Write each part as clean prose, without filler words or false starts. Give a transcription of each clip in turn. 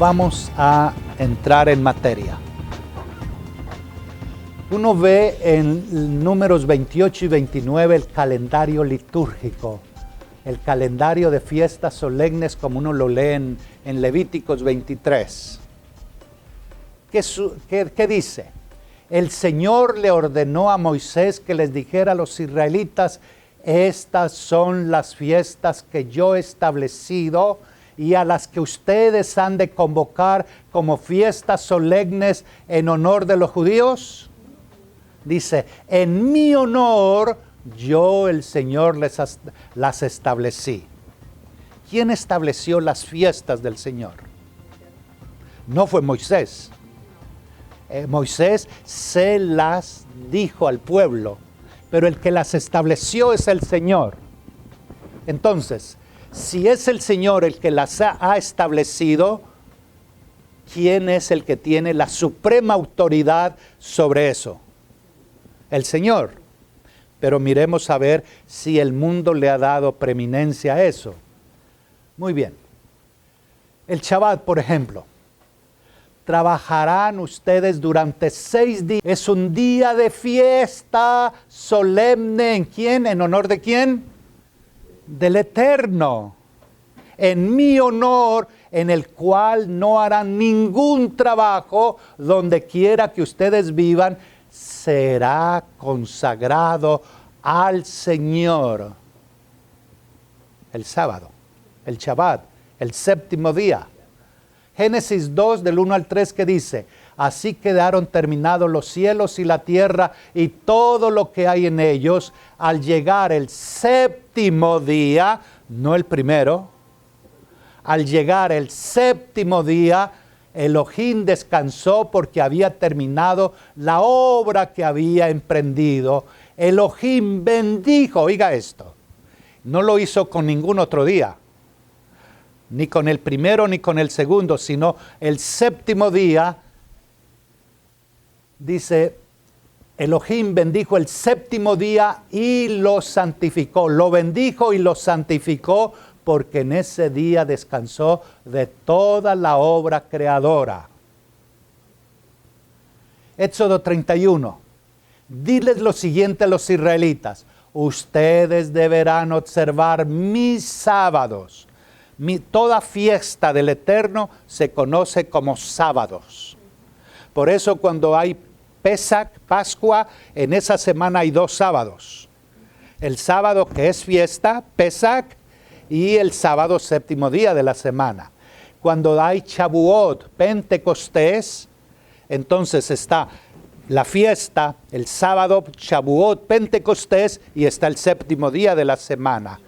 vamos a entrar en materia. Uno ve en números 28 y 29 el calendario litúrgico, el calendario de fiestas solemnes como uno lo lee en Levíticos 23. ¿Qué dice? El Señor le ordenó a Moisés que les dijera a los israelitas: estas son las fiestas que yo he establecido y a las que ustedes han de convocar como fiestas solemnes en honor de los judíos. Dice, en mi honor yo el Señor las establecí. ¿Quién estableció las fiestas del Señor? No fue Moisés. Moisés se las dijo al pueblo, pero el que las estableció es el Señor. Entonces, si es el Señor el que las ha establecido, ¿quién es el que tiene la suprema autoridad sobre eso? El Señor. Pero miremos a ver si el mundo le ha dado preeminencia a eso. Muy bien. El Shabbat, por ejemplo. Trabajarán ustedes durante 6 días. Es un día de fiesta solemne. ¿En quién? ¿En honor de quién? Del Eterno. En mi honor, en el cual no harán ningún trabajo, donde quiera que ustedes vivan, será consagrado al Señor. El sábado, el Shabbat, el séptimo día. Génesis 2, del 1 al 3, que dice: así quedaron terminados los cielos y la tierra y todo lo que hay en ellos, al llegar el séptimo día, no el primero, al llegar el séptimo día, Elohim descansó porque había terminado la obra que había emprendido. Elohim bendijo, oiga esto, no lo hizo con ningún otro día, ni con el primero ni con el segundo, sino el séptimo día. Dice, Elohim bendijo el séptimo día y lo santificó. Lo bendijo y lo santificó porque en ese día descansó de toda la obra creadora. Éxodo 31. Diles lo siguiente a los israelitas: ustedes deberán observar mis sábados. Toda fiesta del Eterno se conoce como sábados. Por eso cuando hay Pesach, Pascua, en esa semana hay 2 sábados. El sábado que es fiesta, Pesach, y el sábado séptimo día de la semana. Cuando hay Shavuot, Pentecostés, entonces está la fiesta, el sábado, Shavuot, Pentecostés, y está el séptimo día de la semana.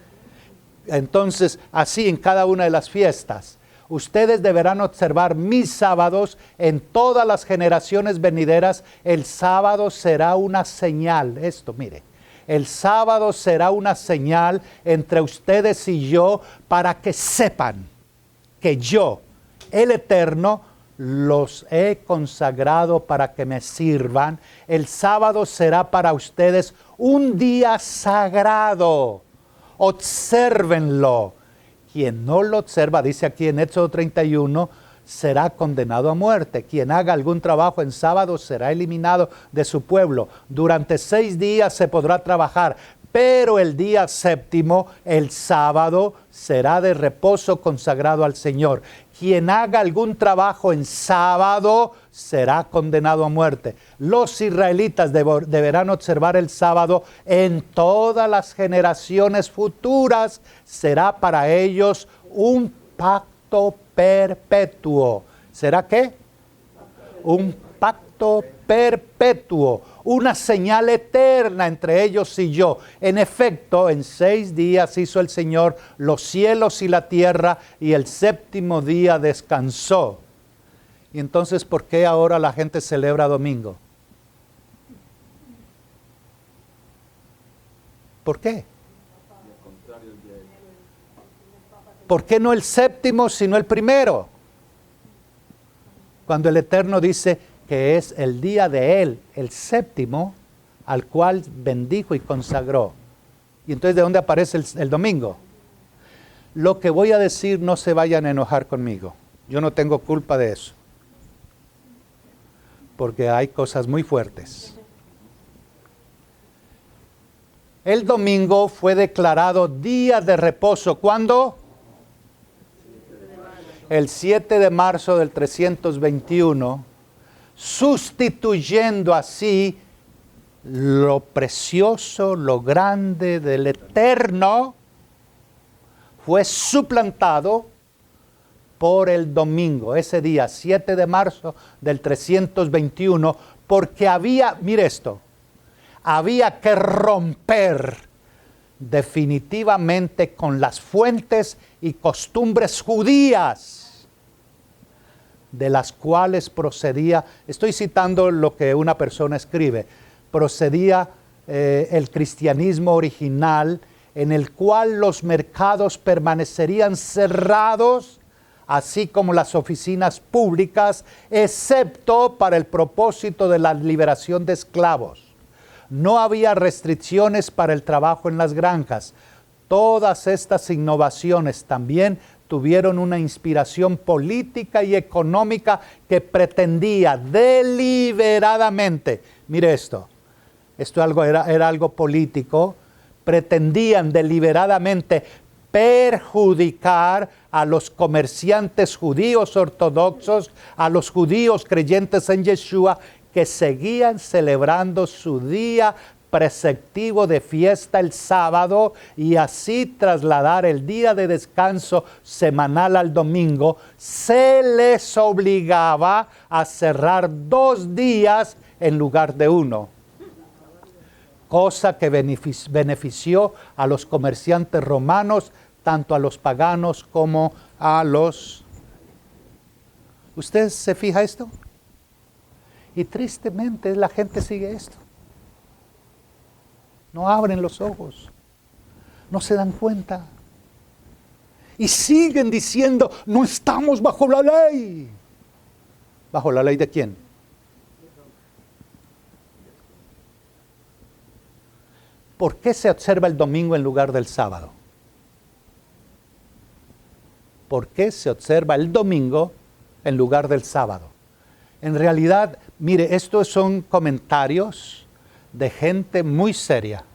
Entonces, así en cada una de las fiestas. Ustedes deberán observar mis sábados en todas las generaciones venideras. El sábado será una señal. Esto, mire. El sábado será una señal entre ustedes y yo para que sepan que yo, el Eterno, los he consagrado para que me sirvan. El sábado será para ustedes un día sagrado. Obsérvenlo. Quien no lo observa, dice aquí en Éxodo 31, será condenado a muerte. Quien haga algún trabajo en sábado será eliminado de su pueblo. Durante 6 días se podrá trabajar, pero el día séptimo, el sábado, será de reposo consagrado al Señor. Quien haga algún trabajo en sábado será condenado a muerte. Los israelitas deberán observar el sábado en todas las generaciones futuras. Será para ellos un pacto perpetuo. ¿Será qué? Un pacto perpetuo, una señal eterna entre ellos y yo. En efecto, en 6 días hizo el Señor los cielos y la tierra, y el séptimo día descansó. Y entonces, ¿por qué ahora la gente celebra domingo? ¿Por qué? ¿Por qué no el séptimo, sino el primero? Cuando el Eterno dice que es el día de Él, el séptimo, al cual bendijo y consagró. Y entonces, ¿de dónde aparece el domingo? Lo que voy a decir, no se vayan a enojar conmigo. Yo no tengo culpa de eso, porque hay cosas muy fuertes. El domingo fue declarado día de reposo. ¿Cuándo? El 7 de marzo del 321, sustituyendo así lo precioso, lo grande del Eterno, fue suplantado por el domingo, ese día, 7 de marzo del 321, porque había, mire esto, había que romper definitivamente con las fuentes y costumbres judías de las cuales procedía, estoy citando lo que una persona escribe, procedía el cristianismo original, en el cual los mercados permanecerían cerrados, así como las oficinas públicas, excepto para el propósito de la liberación de esclavos. No había restricciones para el trabajo en las granjas. Todas estas innovaciones también tuvieron una inspiración política y económica que pretendía deliberadamente, mire esto era algo político, pretendían deliberadamente perjudicar a los comerciantes judíos ortodoxos, a los judíos creyentes en Yeshua, que seguían celebrando su día preceptivo de fiesta el sábado y así trasladar el día de descanso semanal al domingo. Se les obligaba a cerrar 2 días en lugar de 1. Cosa que benefició a los comerciantes romanos, tanto a los paganos como a los... ¿Usted se fija esto? Y tristemente la gente sigue esto. No abren los ojos, no se dan cuenta. Y siguen diciendo, no estamos bajo la ley. ¿Bajo la ley de quién? ¿Por qué se observa el domingo en lugar del sábado? ¿Por qué se observa el domingo en lugar del sábado? En realidad, mire, estos son comentarios de gente muy seria.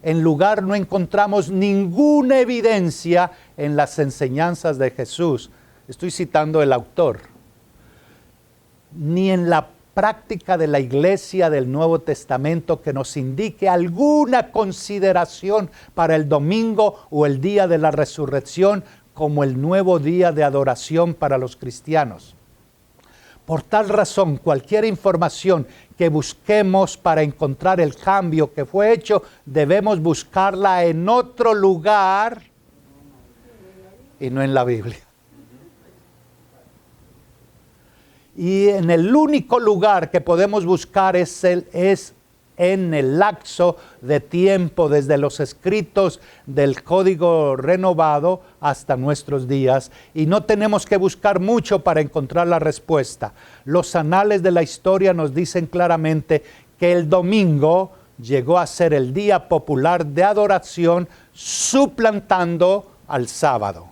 En lugar no encontramos ninguna evidencia en las enseñanzas de Jesús. Estoy citando el autor. Ni en la práctica de la Iglesia del Nuevo Testamento que nos indique alguna consideración para el domingo o el día de la resurrección como el nuevo día de adoración para los cristianos. Por tal razón, cualquier información que busquemos para encontrar el cambio que fue hecho, debemos buscarla en otro lugar y no en la Biblia. Y en el único lugar que podemos buscar es en el lapso de tiempo desde los escritos del Código Renovado hasta nuestros días, y no tenemos que buscar mucho para encontrar la respuesta. Los anales de la historia nos dicen claramente que el domingo llegó a ser el día popular de adoración, suplantando al sábado.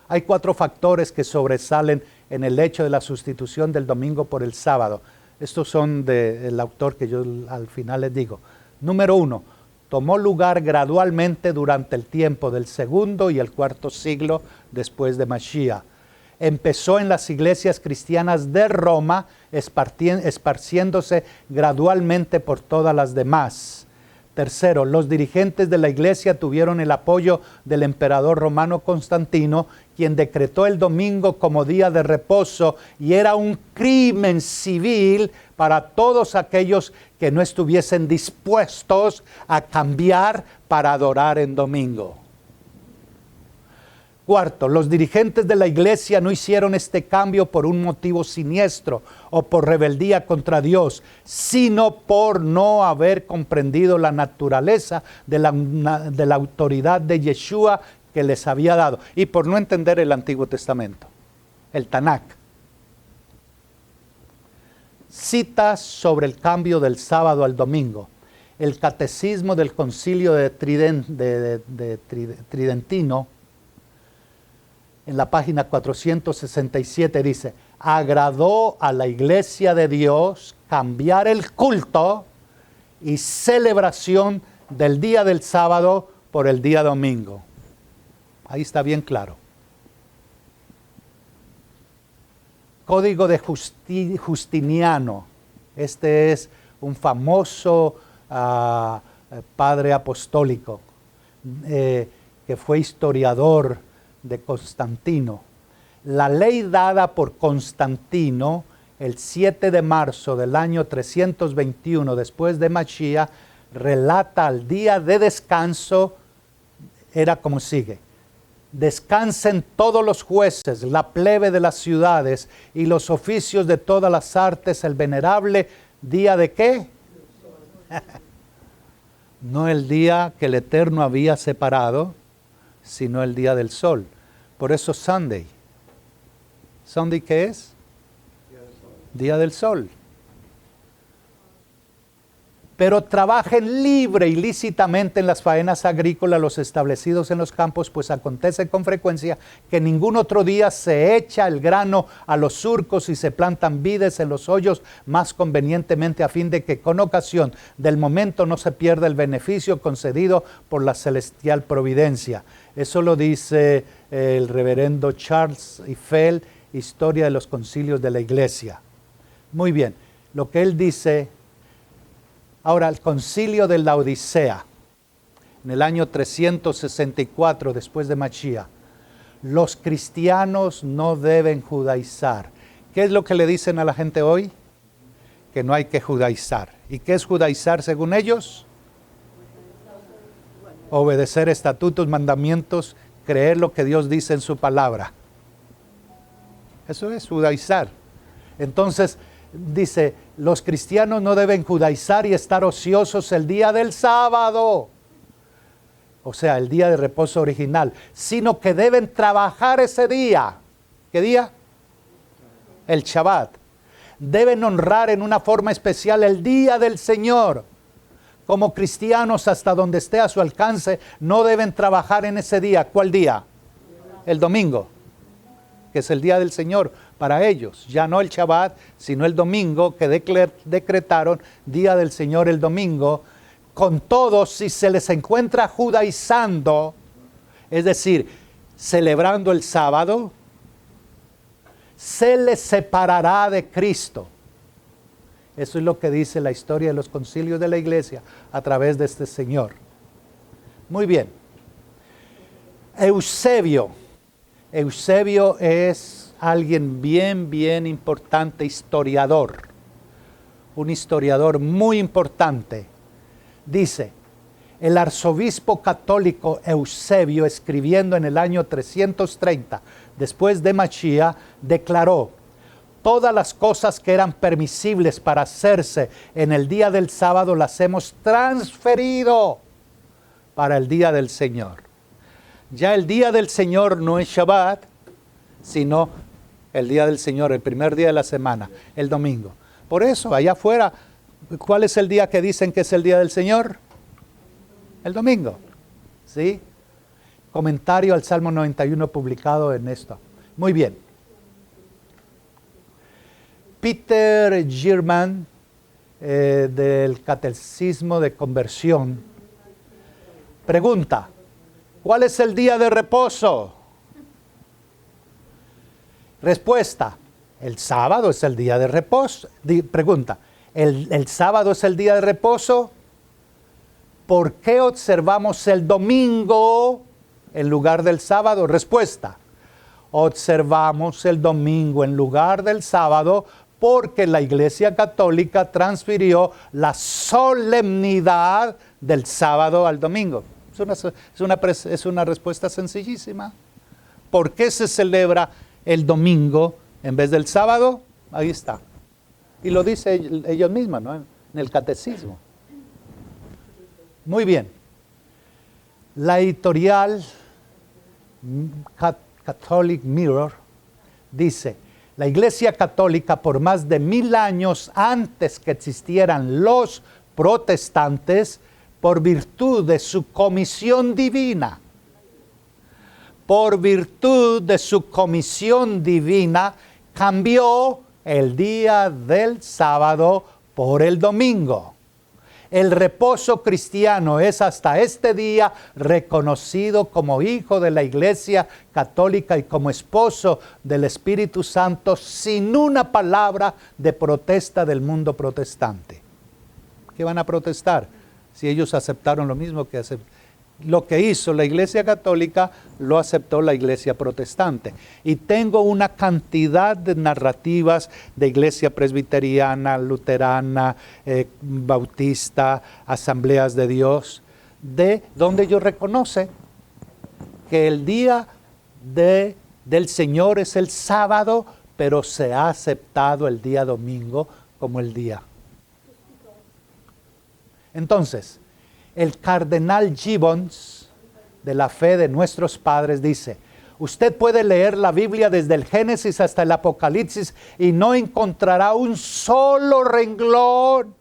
Hay 4 factores que sobresalen en el hecho de la sustitución del domingo por el sábado. Estos son del autor que yo al final les digo. Número 1, tomó lugar gradualmente durante el tiempo del 2º y el 4º siglo después de Mashiach. Empezó en las iglesias cristianas de Roma, esparciéndose gradualmente por todas las demás. Tercero, los dirigentes de la iglesia tuvieron el apoyo del emperador romano Constantino, quien decretó el domingo como día de reposo, y era un crimen civil para todos aquellos que no estuviesen dispuestos a cambiar para adorar en domingo. Cuarto, los dirigentes de la iglesia no hicieron este cambio por un motivo siniestro o por rebeldía contra Dios, sino por no haber comprendido la naturaleza de la autoridad de Yeshua que les había dado, y por no entender el Antiguo Testamento, el Tanakh. Citas sobre el cambio del sábado al domingo. El Catecismo del Concilio de Tridentino en la página 467 dice, agradó a la iglesia de Dios cambiar el culto y celebración del día del sábado por el día domingo. Ahí está bien claro. Código de Justiniano. Este es un famoso padre apostólico que fue historiador de Constantino. La ley dada por Constantino el 7 de marzo del año 321 después de Mashiach relata al día de descanso, era como sigue: descansen todos los jueces, la plebe de las ciudades y los oficios de todas las artes, el venerable día de ¿qué? No el día que el Eterno había separado, sino el día del sol. Por eso Sunday. ¿Sunday qué es? Día del sol. Pero trabajen libre y lícitamente en las faenas agrícolas los establecidos en los campos, pues acontece con frecuencia que ningún otro día se echa el grano a los surcos y se plantan vides en los hoyos más convenientemente, a fin de que con ocasión del momento no se pierda el beneficio concedido por la celestial providencia. Eso lo dice el reverendo Charles Eiffel, Historia de los Concilios de la Iglesia. Muy bien, lo que él dice. Ahora, el concilio de la Odisea, en el año 364 después de Mashiach, los cristianos no deben judaizar. ¿Qué es lo que le dicen a la gente hoy? Que no hay que judaizar. ¿Y qué es judaizar según ellos? Obedecer estatutos, mandamientos, creer lo que Dios dice en su palabra. Eso es judaizar. Entonces, dice, los cristianos no deben judaizar y estar ociosos el día del sábado, o sea, el día de reposo original, sino que deben trabajar ese día. ¿Qué día? El Shabbat. Deben honrar en una forma especial el día del Señor. Como cristianos, hasta donde esté a su alcance, no deben trabajar en ese día. ¿Cuál día? El domingo, que es el día del Señor para ellos, ya no el Shabbat, sino el domingo, que decretaron día del Señor el domingo. Con todo, si se les encuentra judaizando, es decir, celebrando el sábado, se les separará de Cristo. Eso es lo que dice la historia de los concilios de la iglesia a través de este señor. Muy bien. Eusebio es alguien bien importante, historiador, un historiador muy importante. Dice, el arzobispo católico Eusebio, escribiendo en el año 330 después de Mashiach, declaró: todas las cosas que eran permisibles para hacerse en el día del sábado las hemos transferido para el día del Señor. Ya el día del Señor no es Shabbat, sino el día del Señor, el primer día de la semana, el domingo. Por eso, allá afuera, ¿cuál es el día que dicen que es el día del Señor? El domingo. ¿Sí? Comentario al Salmo 91 publicado en esto. Muy bien. Peter Girman, del Catecismo de Conversión, pregunta: ¿cuál es el día de reposo? Respuesta: el sábado es el día de reposo. Pregunta: ¿el sábado es el día de reposo? ¿Por qué observamos el domingo en lugar del sábado? Respuesta: observamos el domingo en lugar del sábado porque la Iglesia Católica transfirió la solemnidad del sábado al domingo. Es una respuesta sencillísima. ¿Por qué se celebra el domingo en vez del sábado? Ahí está. Y lo dice ellos mismos, ¿no? En el catecismo. Muy bien. La editorial Catholic Mirror dice: la Iglesia Católica, por más de 1000 años antes que existieran los protestantes, por virtud de su comisión divina, por virtud de su comisión divina, cambió el día del sábado por el domingo. El reposo cristiano es hasta este día reconocido como hijo de la Iglesia Católica y como esposo del Espíritu Santo sin una palabra de protesta del mundo protestante. ¿Qué van a protestar si ellos aceptaron lo mismo que lo que hizo la Iglesia Católica, lo aceptó la Iglesia Protestante? Y tengo una cantidad de narrativas de Iglesia Presbiteriana, Luterana, Bautista, Asambleas de Dios, de donde ellos reconocen que el día del Señor es el sábado, pero se ha aceptado el día domingo como el día. Entonces, el cardenal Gibbons, de la fe de nuestros padres, dice: usted puede leer la Biblia desde el Génesis hasta el Apocalipsis y no encontrará un solo renglón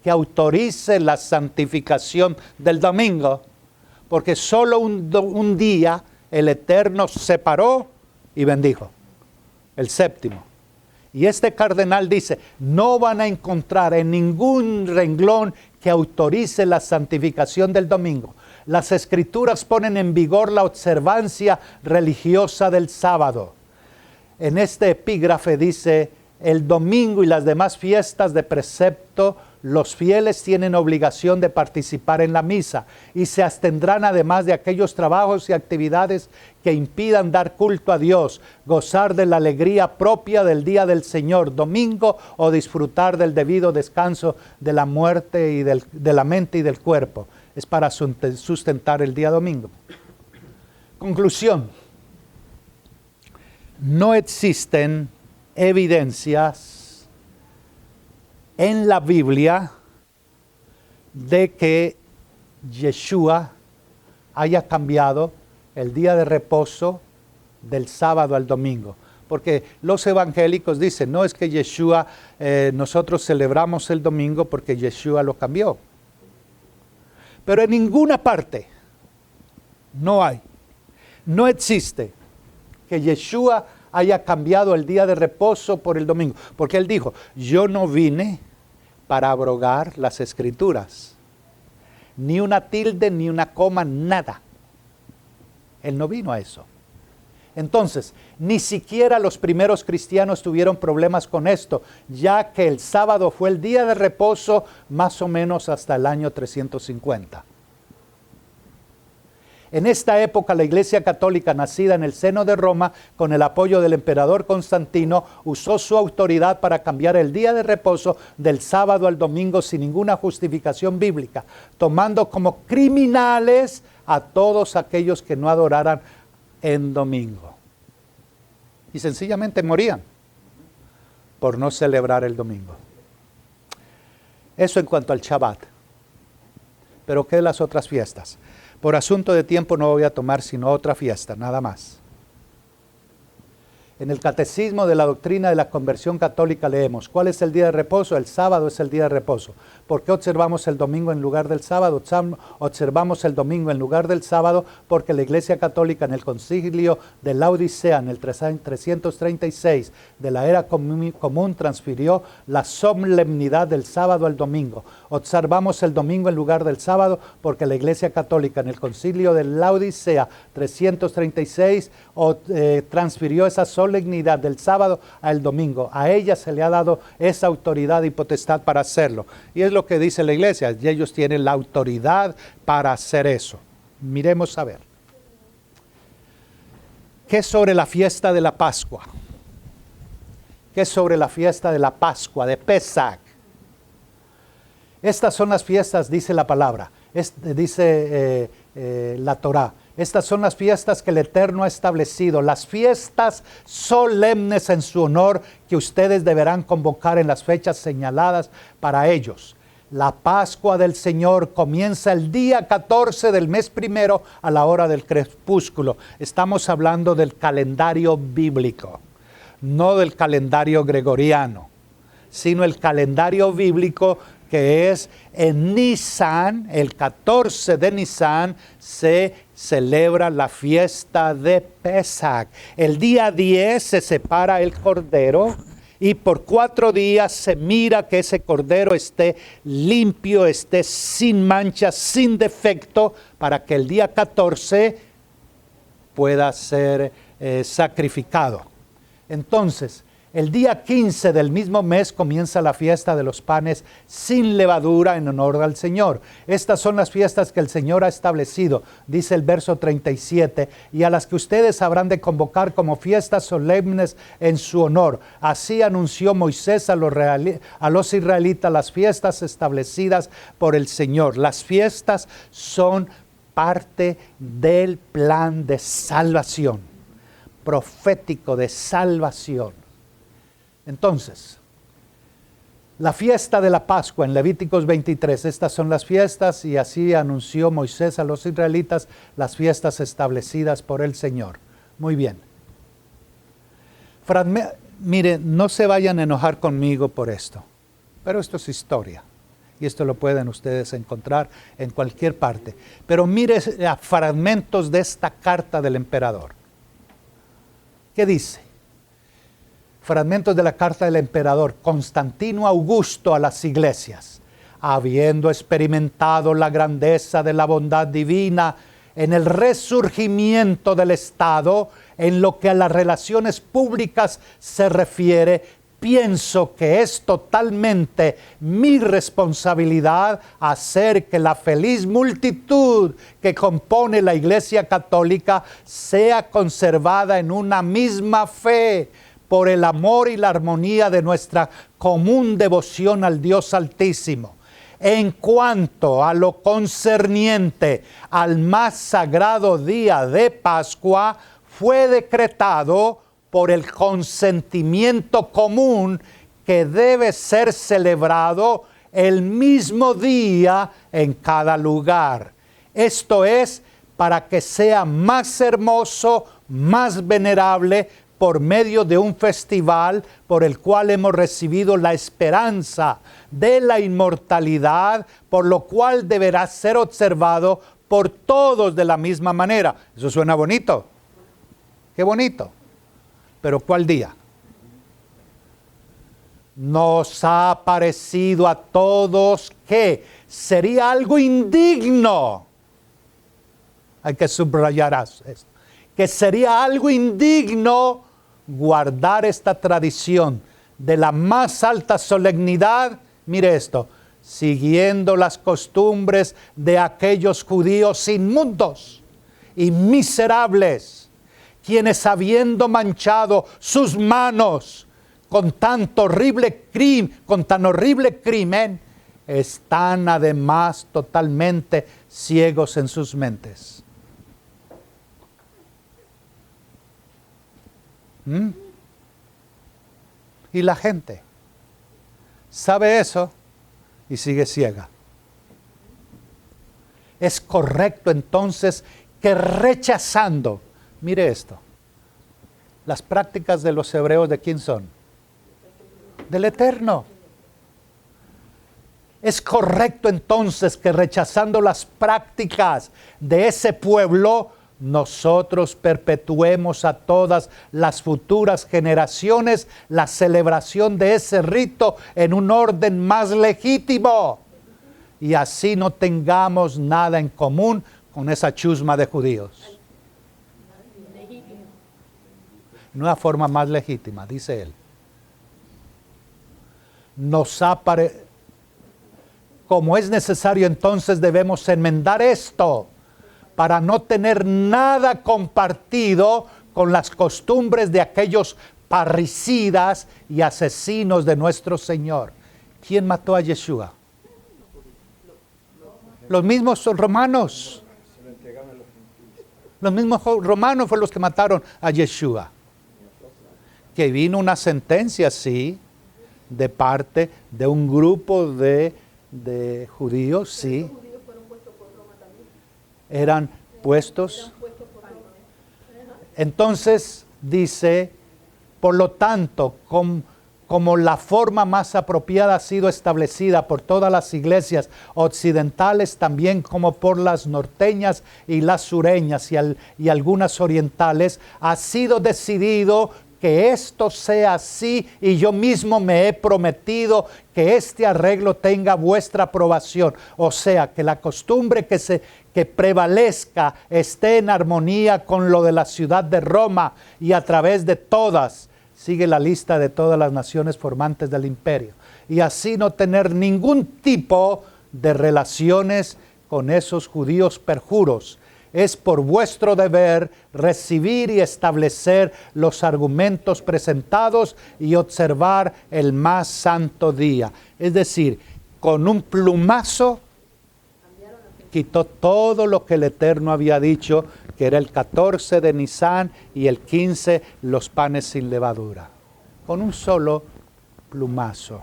que autorice la santificación del domingo, porque solo un día el Eterno separó y bendijo, el séptimo. Y este cardenal dice: no van a encontrar en ningún renglón que autorice la santificación del domingo. Las Escrituras ponen en vigor la observancia religiosa del sábado. En este epígrafe dice: el domingo y las demás fiestas de precepto, los fieles tienen obligación de participar en la misa y se abstendrán además de aquellos trabajos y actividades que impidan dar culto a Dios, gozar de la alegría propia del día del Señor, domingo, o disfrutar del debido descanso de la muerte y de la mente y del cuerpo. Es para sustentar el día domingo. Conclusión: no existen evidencias en la Biblia de que Yeshua haya cambiado el día de reposo del sábado al domingo. Porque los evangélicos dicen: no, es que Yeshua, nosotros celebramos el domingo porque Yeshua lo cambió. Pero en ninguna parte no existe que Yeshua haya cambiado el día de reposo por el domingo. Porque Él dijo: yo no vine para abrogar las Escrituras. Ni una tilde, ni una coma, nada. Él no vino a eso. Entonces, ni siquiera los primeros cristianos tuvieron problemas con esto, ya que el sábado fue el día de reposo más o menos hasta el año 350. En esta época, la Iglesia Católica, nacida en el seno de Roma, con el apoyo del emperador Constantino, usó su autoridad para cambiar el día de reposo del sábado al domingo sin ninguna justificación bíblica, tomando como criminales a todos aquellos que no adoraran en domingo. Y sencillamente morían por no celebrar el domingo. Eso en cuanto al Shabbat. Pero ¿qué de las otras fiestas? Por asunto de tiempo no voy a tomar sino otra fiesta, nada más. En el Catecismo de la Doctrina de la Conversión Católica leemos: ¿cuál es el día de reposo? El sábado es el día de reposo. ¿Por qué observamos el domingo en lugar del sábado? Observamos el domingo en lugar del sábado porque la Iglesia Católica en el Concilio de Laodicea, en el 336 de la era común, transfirió la solemnidad del sábado al domingo. Observamos el domingo en lugar del sábado porque la Iglesia Católica en el Concilio de Laodicea 336 transfirió esa solemnidad del sábado al domingo. A ella se le ha dado esa autoridad y potestad para hacerlo. Y es lo que dice la Iglesia, y ellos tienen la autoridad para hacer eso. Miremos a ver. ¿Qué sobre la fiesta de la Pascua? ¿Qué sobre la fiesta de la Pascua, de Pesach? Estas son las fiestas, dice la palabra, dice la Torá. Estas son las fiestas que el Eterno ha establecido, las fiestas solemnes en su honor que ustedes deberán convocar en las fechas señaladas para ellos. La Pascua del Señor comienza el día 14 del mes primero a la hora del crepúsculo. Estamos hablando del calendario bíblico, no del calendario gregoriano, sino el calendario bíblico que es en Nisan, el 14 de Nisan, se celebra la fiesta de Pesach. El día 10 se separa el cordero y por 4 días se mira que ese cordero esté limpio, esté sin mancha, sin defecto, para que el día 14 pueda ser sacrificado. Entonces, el día 15 del mismo mes comienza la fiesta de los panes sin levadura en honor al Señor. Estas son las fiestas que el Señor ha establecido, dice el verso 37, y a las que ustedes habrán de convocar como fiestas solemnes en su honor. Así anunció Moisés a los israelitas las fiestas establecidas por el Señor. Las fiestas son parte del plan de salvación, profético de salvación. Entonces, la fiesta de la Pascua en Levíticos 23, estas son las fiestas y así anunció Moisés a los israelitas las fiestas establecidas por el Señor. Muy bien. Miren, no se vayan a enojar conmigo por esto, pero esto es historia y esto lo pueden ustedes encontrar en cualquier parte. Pero mire fragmentos de esta carta del emperador. ¿Qué dice? Fragmentos de la carta del emperador Constantino Augusto a las iglesias. Habiendo experimentado la grandeza de la bondad divina en el resurgimiento del Estado, en lo que a las relaciones públicas se refiere, pienso que es totalmente mi responsabilidad hacer que la feliz multitud que compone la Iglesia Católica sea conservada en una misma fe, por el amor y la armonía de nuestra común devoción al Dios Altísimo. En cuanto a lo concerniente al más sagrado día de Pascua, fue decretado por el consentimiento común que debe ser celebrado el mismo día en cada lugar. Esto es para que sea más hermoso, más venerable, por medio de un festival por el cual hemos recibido la esperanza de la inmortalidad, por lo cual deberá ser observado por todos de la misma manera. Eso suena bonito. Qué bonito. Pero ¿cuál día? Nos ha parecido a todos que sería algo indigno. Hay que subrayar esto. Que sería algo indigno guardar esta tradición de la más alta solemnidad, mire esto, siguiendo las costumbres de aquellos judíos inmundos y miserables, quienes habiendo manchado sus manos con tan horrible crimen, están además totalmente ciegos en sus mentes. Y la gente sabe eso y sigue ciega. Es correcto entonces que rechazando, mire esto, las prácticas de los hebreos, ¿de quién son? Del Eterno. Es correcto entonces que rechazando las prácticas de ese pueblo, nosotros perpetuemos a todas las futuras generaciones la celebración de ese rito en un orden más legítimo. Y así no tengamos nada en común con esa chusma de judíos. Una forma más legítima, dice él. Como es necesario, entonces debemos enmendar esto para no tener nada compartido con las costumbres de aquellos parricidas y asesinos de nuestro Señor. ¿Quién mató a Yeshua? Los mismos romanos. Los mismos romanos fueron los que mataron a Yeshua. Que vino una sentencia, sí, de parte de un grupo de judíos, sí. Eran puestos. Entonces dice, por lo tanto, como la forma más apropiada ha sido establecida por todas las iglesias occidentales, también como por las norteñas y las sureñas y algunas orientales, ha sido decidido que esto sea así, y yo mismo me he prometido que este arreglo tenga vuestra aprobación. O sea, que la costumbre que prevalezca esté en armonía con lo de la ciudad de Roma, y a través de todas, sigue la lista de todas las naciones formantes del imperio, y así no tener ningún tipo de relaciones con esos judíos perjuros. Es por vuestro deber recibir y establecer los argumentos presentados y observar el más santo día. Es decir, con un plumazo quitó todo lo que el Eterno había dicho, que era el 14 de Nisan y el 15 los panes sin levadura. Con un solo plumazo.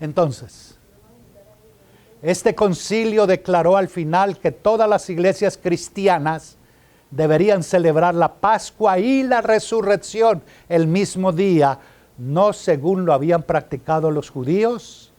Entonces, este concilio declaró al final que todas las iglesias cristianas deberían celebrar la Pascua y la resurrección el mismo día, no según lo habían practicado los judíos,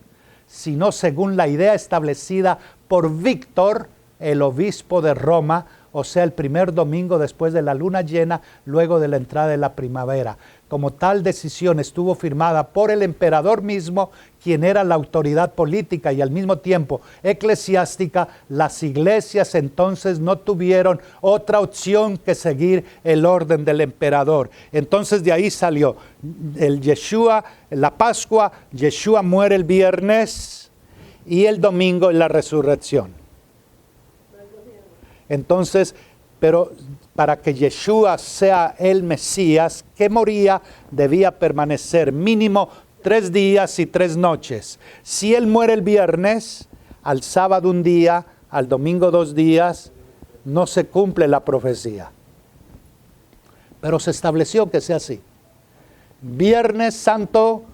sino según la idea establecida por Víctor, el obispo de Roma, o sea, el primer domingo después de la luna llena, luego de la entrada de la primavera. Como tal decisión estuvo firmada por el emperador mismo, quien era la autoridad política y al mismo tiempo eclesiástica, las iglesias entonces no tuvieron otra opción que seguir el orden del emperador. Entonces de ahí salió el Yeshua, la Pascua. Yeshua muere el viernes y el domingo es la resurrección. Entonces, pero para que Yeshua sea el Mesías que moría, debía permanecer mínimo 3 días y 3 noches. Si él muere el viernes, al sábado un día, al domingo 2 días, no se cumple la profecía. Pero se estableció que sea así. Viernes Santo,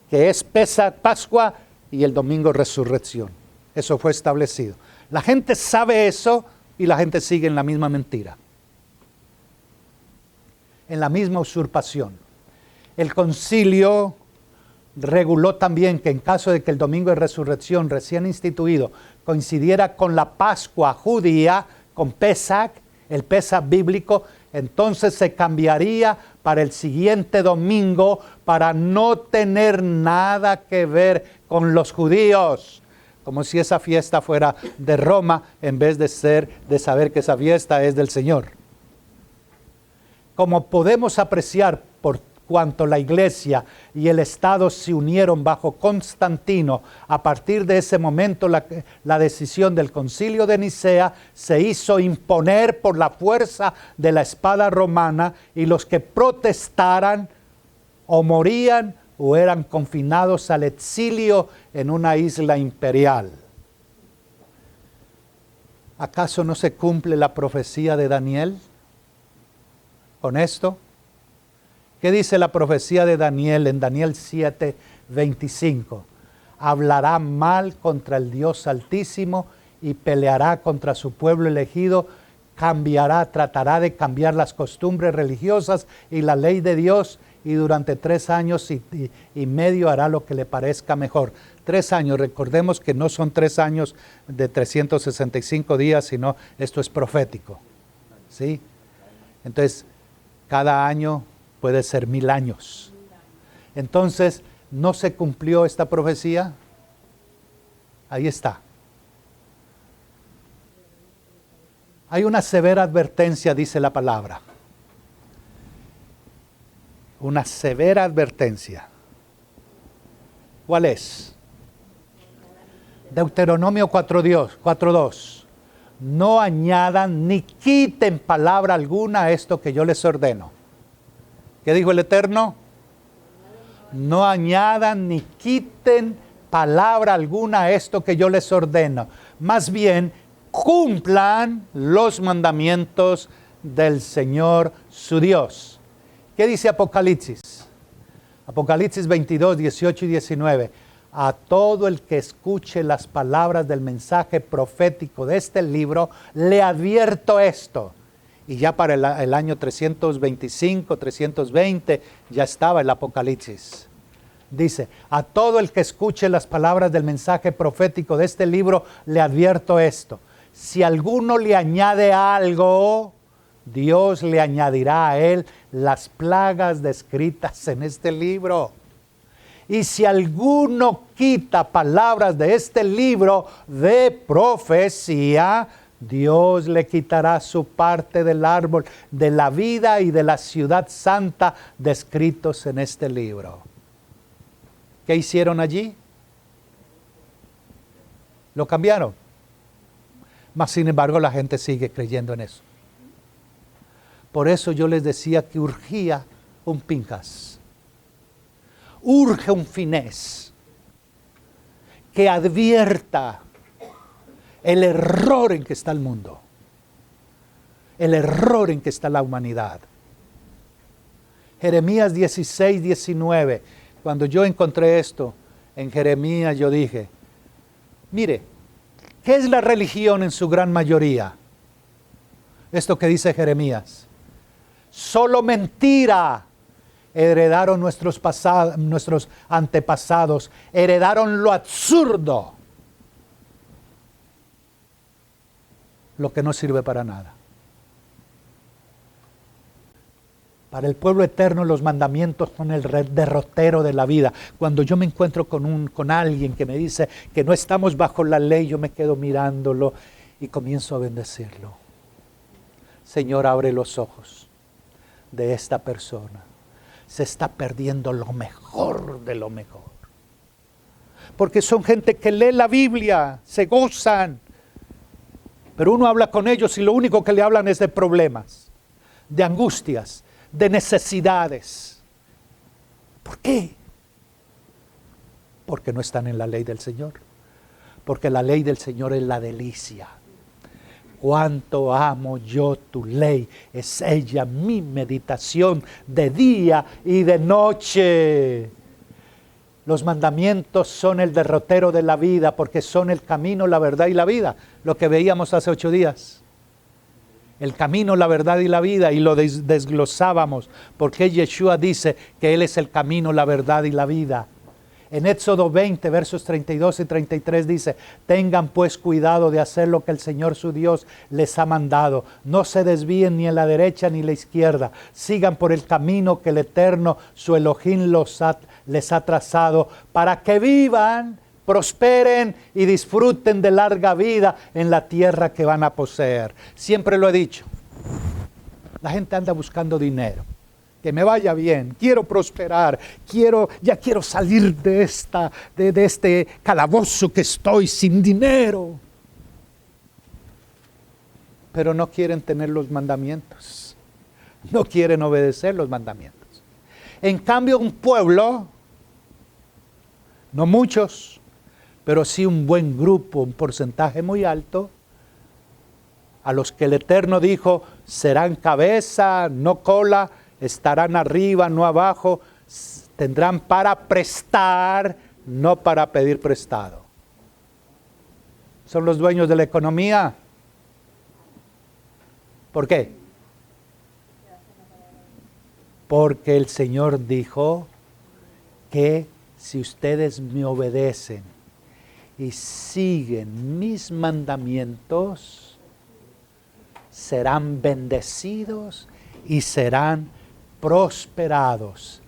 que es Pascua, y el domingo resurrección. Eso fue establecido. La gente sabe eso y la gente sigue en la misma mentira, en la misma usurpación. El concilio reguló también que en caso de que el domingo de resurrección recién instituido coincidiera con la Pascua judía, con Pesach, el Pesach bíblico, entonces se cambiaría para el siguiente domingo para no tener nada que ver con los judíos. Como si esa fiesta fuera de Roma en vez de saber que esa fiesta es del Señor. Como podemos apreciar, por cuanto la iglesia y el Estado se unieron bajo Constantino, a partir de ese momento la decisión del Concilio de Nicea se hizo imponer por la fuerza de la espada romana, y los que protestaran o morían o eran confinados al exilio en una isla imperial. ¿Acaso no se cumple la profecía de Daniel con esto? ¿Qué dice la profecía de Daniel en Daniel 7:25? Hablará mal contra el Dios Altísimo y peleará contra su pueblo elegido, tratará de cambiar las costumbres religiosas y la ley de Dios, y durante 3 años y medio hará lo que le parezca mejor. 3 años, recordemos que no son 3 años de 365 días, sino esto es profético, ¿sí? Entonces, cada año puede ser 1000 años. Entonces, ¿no se cumplió esta profecía? Ahí está. Hay una severa advertencia, dice la palabra. Una severa advertencia. ¿Cuál es? Deuteronomio 4:2. No añadan ni quiten palabra alguna a esto que yo les ordeno. ¿Qué dijo el Eterno? No añadan ni quiten palabra alguna a esto que yo les ordeno. Más bien, cumplan los mandamientos del Señor su Dios. ¿Qué dice Apocalipsis? Apocalipsis 22, 18 y 19. A todo el que escuche las palabras del mensaje profético de este libro, le advierto esto. Y ya para el año 325, 320, ya estaba el Apocalipsis. Dice, a todo el que escuche las palabras del mensaje profético de este libro, le advierto esto. Si alguno le añade algo, Dios le añadirá a él las plagas descritas en este libro. Y si alguno quita palabras de este libro de profecía, Dios le quitará su parte del árbol de la vida y de la ciudad santa descritos en este libro. ¿Qué hicieron allí? Lo cambiaron. Mas sin embargo la gente sigue creyendo en eso. Por eso yo les decía que urgía un Pinjas. Urge un Finés que advierta el error en que está el mundo, el error en que está la humanidad. Jeremías 16, 19, cuando yo encontré esto en Jeremías, yo dije, mire, ¿qué es la religión en su gran mayoría? Esto que dice Jeremías, solo mentira heredaron nuestros antepasados, heredaron lo absurdo, lo que no sirve para nada. Para el pueblo eterno los mandamientos son el derrotero de la vida. Cuando yo me encuentro con alguien que me dice que no estamos bajo la ley, yo me quedo mirándolo y comienzo a bendecirlo. Señor, abre los ojos de esta persona. Se está perdiendo lo mejor de lo mejor. Porque son gente que lee la Biblia, se gozan. Pero uno habla con ellos y lo único que le hablan es de problemas, de angustias, de necesidades. ¿Por qué? Porque no están en la ley del Señor. Porque la ley del Señor es la delicia. Cuánto amo yo tu ley, es ella mi meditación de día y de noche. Los mandamientos son el derrotero de la vida porque son el camino, la verdad y la vida. Lo que veíamos hace 8 días. El camino, la verdad y la vida, y lo desglosábamos porque Yeshua dice que Él es el camino, la verdad y la vida. En Éxodo 20, versos 32 y 33 dice, tengan pues cuidado de hacer lo que el Señor su Dios les ha mandado. No se desvíen ni a la derecha ni a la izquierda. Sigan por el camino que el Eterno, su Elohim, les ha trazado para que vivan, prosperen y disfruten de larga vida en la tierra que van a poseer. Siempre lo he dicho, la gente anda buscando dinero. Que me vaya bien, quiero prosperar, ya quiero salir de este calabozo que estoy sin dinero. Pero no quieren tener los mandamientos, no quieren obedecer los mandamientos. En cambio, un pueblo, no muchos, pero sí un buen grupo, un porcentaje muy alto, a los que el Eterno dijo, serán cabeza, no cola, estarán arriba, no abajo, tendrán para prestar, no para pedir prestado. Son los dueños de la economía. ¿Por qué? Porque el Señor dijo que si ustedes me obedecen y siguen mis mandamientos, serán bendecidos y serán prosperados.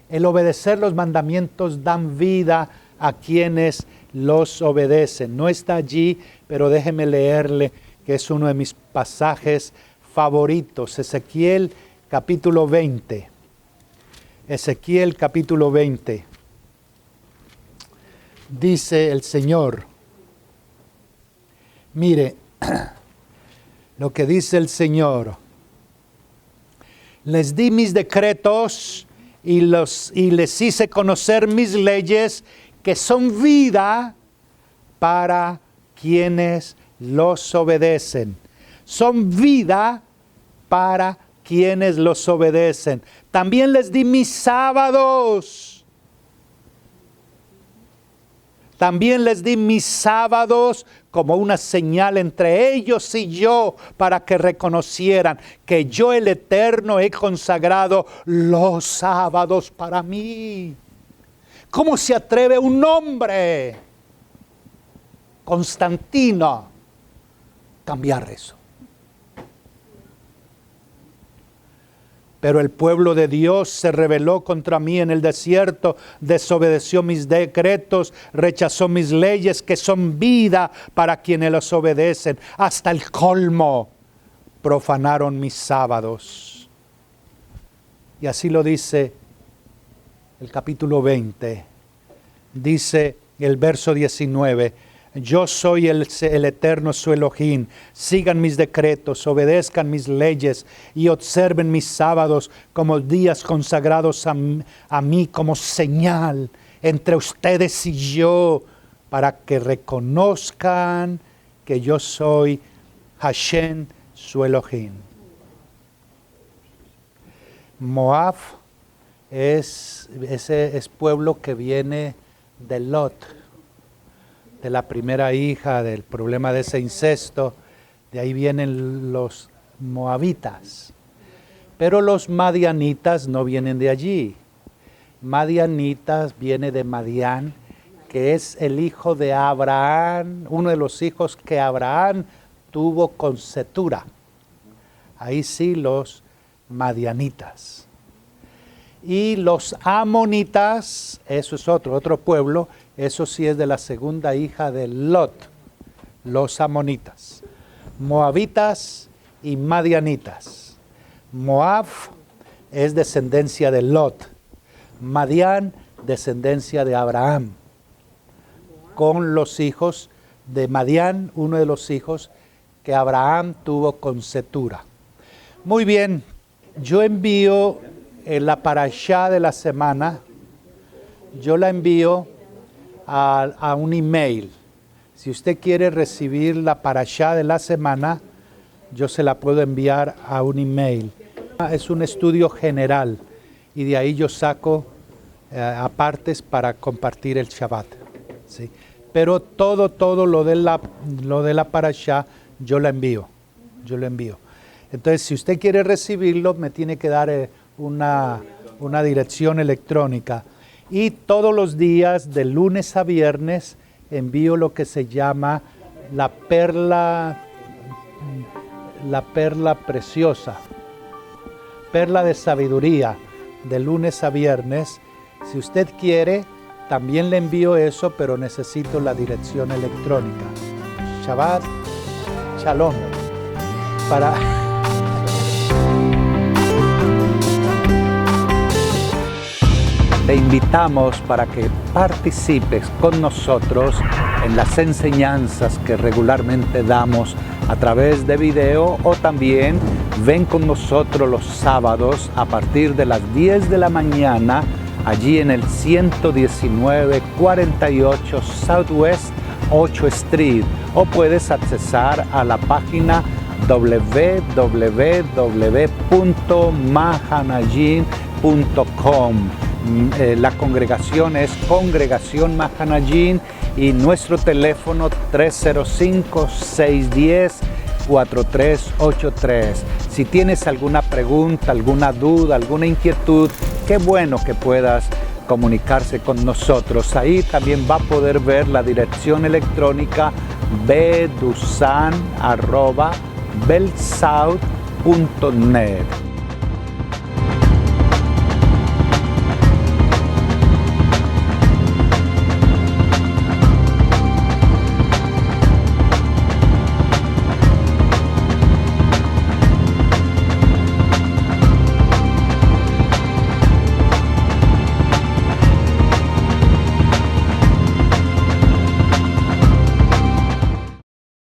El obedecer los mandamientos dan vida a quienes los obedecen. No está allí, pero déjeme leerle, que es uno de mis pasajes favoritos. Ezequiel capítulo 20. Ezequiel capítulo 20. Dice el Señor, mire lo que dice el Señor. Les di mis decretos y les hice conocer mis leyes, que son vida para quienes los obedecen. Son vida para quienes los obedecen. También les di mis sábados. También les di mis sábados como una señal entre ellos y yo, para que reconocieran que yo, el Eterno, he consagrado los sábados para mí. ¿Cómo se atreve un hombre, Constantino, cambiar eso? Pero el pueblo de Dios se rebeló contra mí en el desierto, desobedeció mis decretos, rechazó mis leyes que son vida para quienes los obedecen. Hasta el colmo profanaron mis sábados. Y así lo dice el capítulo 20. Dice el verso 19. Yo soy el Eterno su Elohim, sigan mis decretos, obedezcan mis leyes y observen mis sábados como días consagrados a mí como señal entre ustedes y yo, para que reconozcan que yo soy Hashem su Elohim. Moab es pueblo que viene de Lot, de la primera hija, del problema de ese incesto. De ahí vienen los moabitas. Pero los madianitas no vienen de allí. Madianitas viene de Madián, que es el hijo de Abraham, uno de los hijos que Abraham tuvo con Cetura. Ahí sí, los madianitas. Y los amonitas, eso es otro pueblo. Eso sí es de la segunda hija de Lot, los amonitas. Moabitas y madianitas. Moab es descendencia de Lot. Madián, descendencia de Abraham. Con los hijos de Madián, uno de los hijos que Abraham tuvo con Cetura. Muy bien, yo envío la parashá de la semana, yo la envío a un email. Si usted quiere recibir la parashá de la semana, yo se la puedo enviar a un email. Es un estudio general y de ahí yo saco apartes para compartir el Shabbat, ¿sí? Pero todo lo de la parashá yo la envío. Entonces, si usted quiere recibirlo, me tiene que dar una dirección electrónica. Y todos los días, de lunes a viernes, envío lo que se llama la perla preciosa, perla de sabiduría, de lunes a viernes. Si usted quiere, también le envío eso, pero necesito la dirección electrónica. Shabbat Shalom. Te invitamos para que participes con nosotros en las enseñanzas que regularmente damos a través de video, o también ven con nosotros los sábados a partir de las 10 de la mañana allí en el 11948 Southwest 8 Street, o puedes accesar a la página www.mahanajin.com. La congregación es Congregación Mahanajin y nuestro teléfono 305-610-4383. Si tienes alguna pregunta, alguna duda, alguna inquietud, qué bueno que puedas comunicarse con nosotros. Ahí también va a poder ver la dirección electrónica bedusan@belsouth.net.